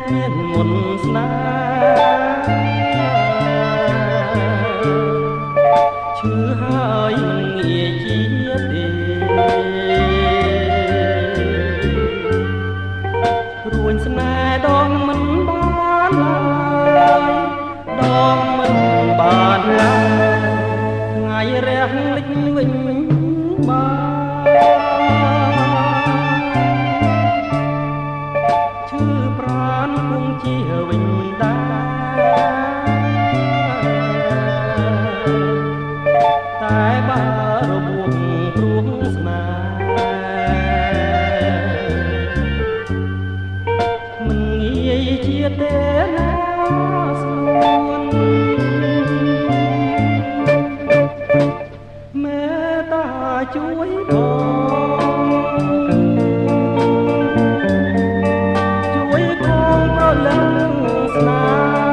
ចមានមុនស្នេហ៍ឈឺហើយមិនងាយជាទេរួញស្នេហ៍ដងមិនបានឡើយដងមិនបានឡើយថ្ងៃរះលិចវិញបានឈឺប្រាណគង់ជាវិញដែរតែបើរបួសព្រោះស្នេហ៍មិនងាយជាទេណាស្រួនមេត្តាជួយជួយផងប្រលឹងស្នេហ៍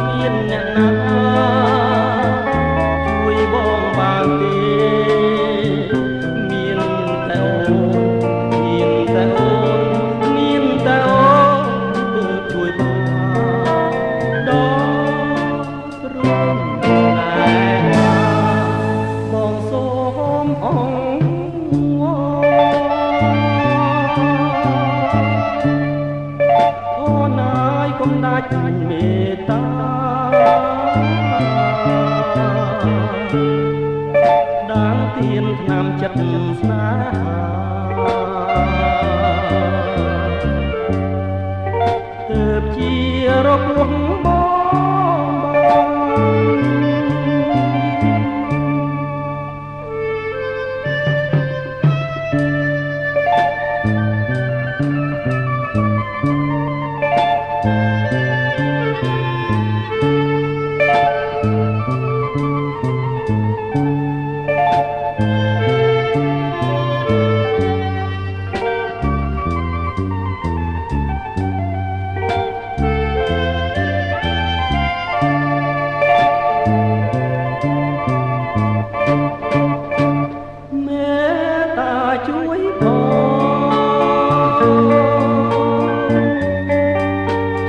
មានអ្នកណាជួយបងបានទេមានតែអូនមានតែអូនមានតែអូនទើបជួយបងដល់ព្រមតែបងសូមអូនហើយកុំដាច់មេត្តាដានទៀនថ្នាំចិត្តស្នេហាទើបជារបួសបងជួយ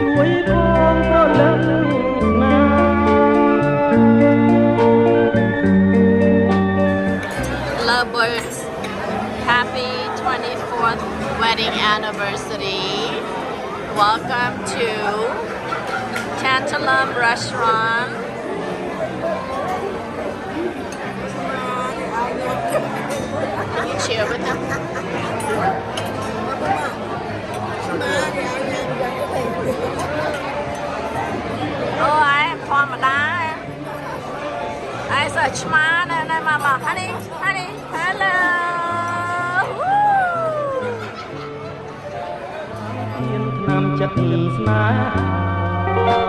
ជួយផងប្រលឹងស្នេហ៍ Lovebirds, happy 24th wedding anniversary. Welcome to Tantalum Restaurant. You cheer with him? Oh, I form a die. I said, Shman, and then Mama, honey, hello. Woo! មានថ្នាំចិត្តស្នេហា